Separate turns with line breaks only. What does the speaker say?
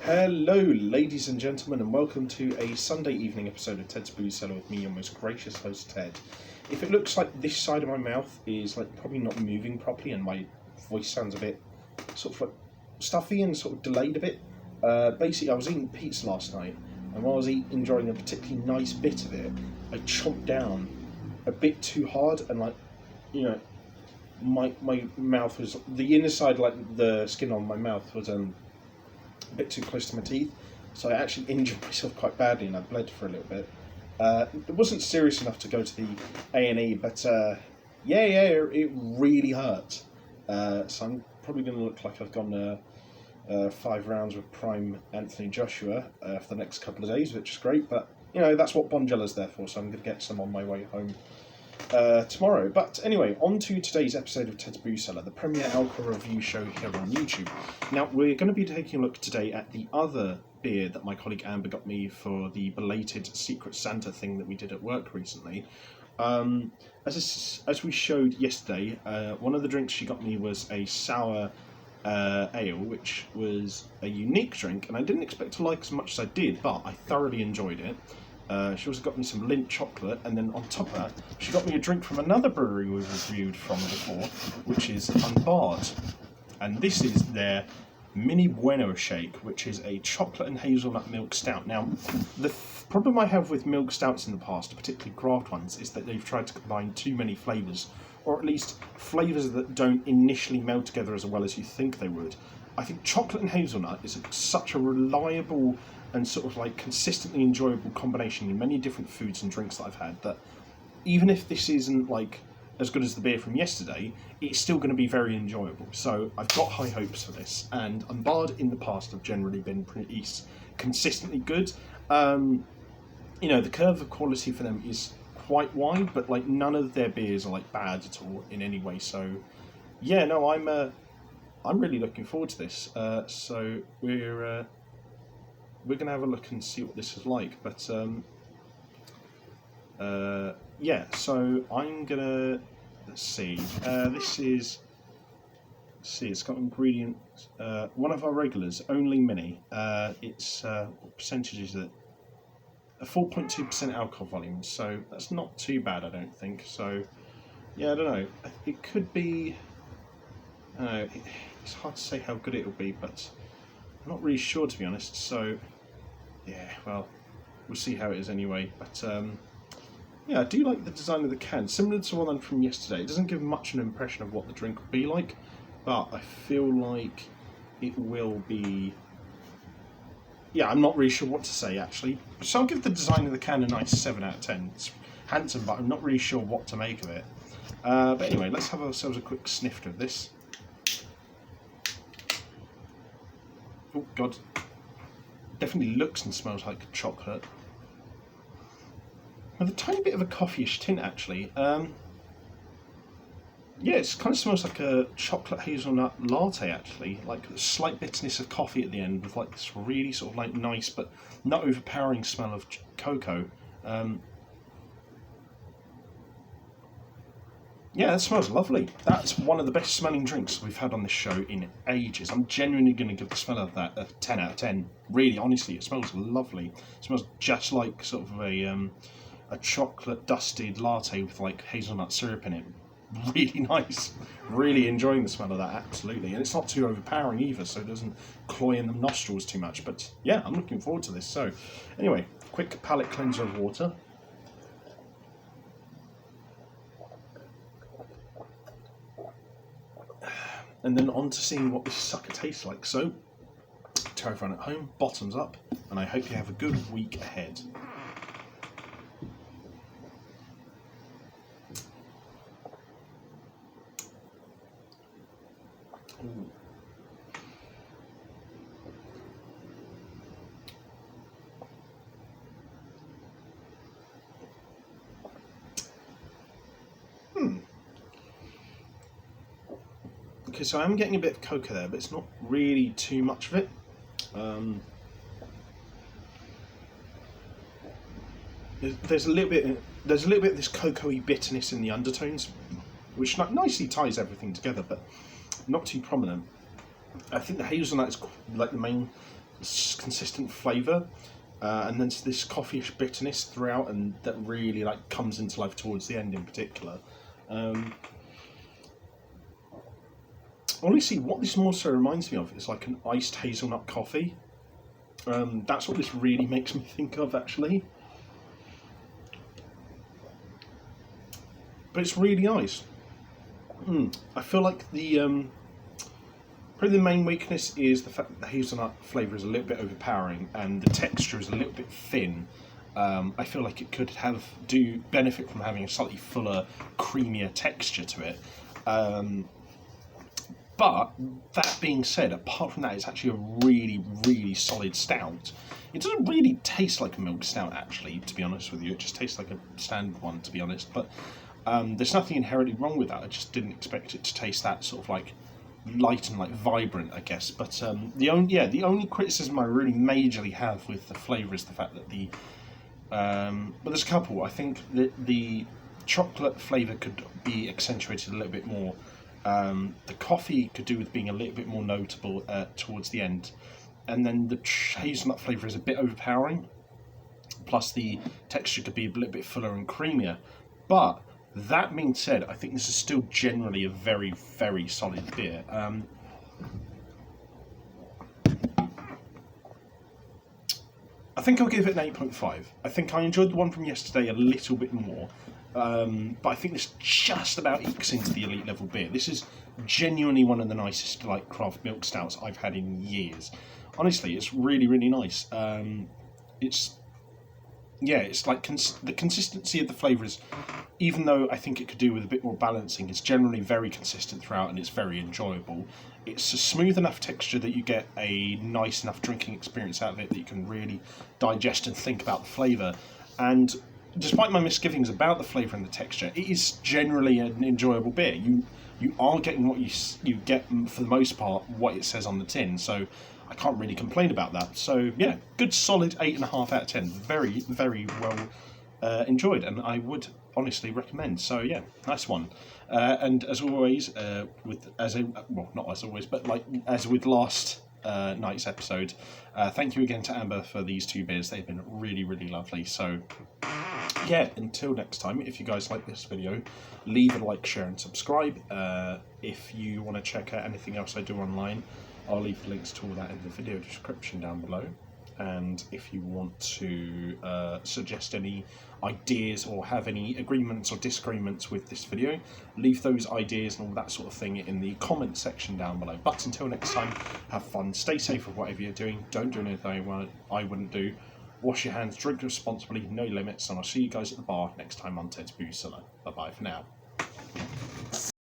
Hello, ladies and gentlemen, and welcome to a Sunday evening episode of Ted's Booze Cellar with me, your most gracious host, Ted. If it looks like this side of my mouth is probably not moving properly and my voice sounds a bit sort of stuffy and sort of delayed a bit, basically I was eating pizza last night, and while I was enjoying a particularly nice bit of it, I chomped down a bit too hard, and my mouth was, the inner side, the skin on my mouth was a bit too close to my teeth, so I actually injured myself quite badly and I bled for a little bit. It wasn't serious enough to go to the A&E, but it really hurt. So I'm probably going to look like I've gone 5 rounds with prime Anthony Joshua for the next couple of days, which is great, but that's what Bongella's there for, so I'm going to get some on my way home tomorrow. But anyway, on to today's episode of Ted's Booze Cellar, the premier alcohol review show here on YouTube. Now, we're going to be taking a look today at the other beer that my colleague Amber got me for the belated Secret Santa thing that we did at work recently. As we showed yesterday, one of the drinks she got me was a sour ale, which was a unique drink, and I didn't expect to like as much as I did, but I thoroughly enjoyed it. She also got me some Lindt chocolate, and then on top of that, she got me a drink from another brewery we've reviewed from before, which is Unbarred. And this is their mini Bueno Shake, which is a chocolate and hazelnut milk stout. Now, the problem I have with milk stouts in the past, particularly craft ones, is that they've tried to combine too many flavours, or at least flavours that don't initially meld together as well as you think they would. I think chocolate and hazelnut is such a reliable and sort of consistently enjoyable combination in many different foods and drinks that I've had, that even if this isn't as good as the beer from yesterday, it's still going to be very enjoyable. So I've got high hopes for this, and Unbarred in the past have generally been pretty consistently good. The curve of quality for them is quite wide, but none of their beers are bad at all in any way. So yeah, no, I'm really looking forward to this. So we're going to have a look and see what this is like. But so I'm going to, let's see, it's got ingredients, one of our regulars, only mini, it's, what percentage is it? A 4.2% alcohol volume, so that's not too bad, I don't think. So, yeah, I don't know, it could be, I don't know, it's hard to say how good it'll be, but I'm not really sure, to be honest. So yeah, well, we'll see how it is anyway. But yeah, I do like the design of the can, similar to one from yesterday. It doesn't give much an impression of what the drink will be like, but I feel like it will be, yeah, I'm not really sure what to say actually. So I'll give the design of the can a nice 7 out of 10. It's handsome, but I'm not really sure what to make of it. But anyway, let's have ourselves a quick sniff of this. Oh god, definitely looks and smells like chocolate, with a tiny bit of a coffee-ish tint actually. Yeah, it kind of smells like a chocolate hazelnut latte actually, a slight bitterness of coffee at the end, with this really sort of nice but not overpowering smell of cocoa. Yeah, that smells lovely. That's one of the best smelling drinks we've had on this show in ages. I'm genuinely going to give the smell of that a 10 out of 10. Really, honestly, it smells lovely. It smells just like sort of a chocolate dusted latte with hazelnut syrup in it. Really nice. Really enjoying the smell of that, absolutely. And it's not too overpowering either, so it doesn't cloy in the nostrils too much. But yeah, I'm looking forward to this. So anyway, quick palate cleanser of water. And then on to seeing what this sucker tastes like. So, to everyone at home, bottoms up, and I hope you have a good week ahead. Ooh. Okay, so I'm getting a bit of cocoa there, but it's not really too much of it. There's a little bit of this cocoa-y bitterness in the undertones, which nicely ties everything together, but not too prominent. I think the hazelnut is the main consistent flavour, and then this coffee-ish bitterness throughout, and that really like comes into life towards the end in particular. Honestly, what this more so reminds me of is like an iced hazelnut coffee. That's what this really makes me think of, actually. But it's really nice. I feel like the probably the main weakness is the fact that the hazelnut flavour is a little bit overpowering and the texture is a little bit thin. I feel like it could benefit from having a slightly fuller, creamier texture to it. But that being said, apart from that, it's actually a really, really solid stout. It doesn't really taste like a milk stout, actually, to be honest with you. It just tastes like a standard one, to be honest. But there's nothing inherently wrong with that. I just didn't expect it to taste that sort of like light and like vibrant, I guess. But the only criticism I really majorly have with the flavour is the fact that but there's a couple. I think that the chocolate flavour could be accentuated a little bit more. The coffee could do with being a little bit more notable towards the end, and then the hazelnut flavour is a bit overpowering. Plus, the texture could be a little bit fuller and creamier. But that being said, I think this is still generally a very, very solid beer. I think I'll give it an 8.5. I think I enjoyed the one from yesterday a little bit more. But I think this just about ekes into the elite level beer. This is genuinely one of the nicest like craft milk stouts I've had in years. Honestly, it's really, really nice. It's like the consistency of the flavours, even though I think it could do with a bit more balancing, it's generally very consistent throughout and it's very enjoyable. It's a smooth enough texture that you get a nice enough drinking experience out of it that you can really digest and think about the flavour. And despite my misgivings about the flavour and the texture, it is generally an enjoyable beer. You are getting what you get, for the most part, what it says on the tin, so I can't really complain about that. So yeah, good solid 8.5 out of 10. Very, very well enjoyed, and I would honestly recommend. So yeah, nice one. And as always, not as always, but like as with last night's episode, thank you again to Amber for these 2 beers. They've been really, really lovely. So yeah, until next time, if you guys like this video, leave a like, share and subscribe. If you want to check out anything else I do online, I'll leave links to all that in the video description down below. And if you want to suggest any ideas or have any agreements or disagreements with this video, leave those ideas and all that sort of thing in the comment section down below. But until next time, have fun, stay safe with whatever you're doing, don't do anything I wouldn't do, wash your hands, drink responsibly, no limits, and I'll see you guys at the bar next time on Ted's Booze Cellar. Bye bye for now.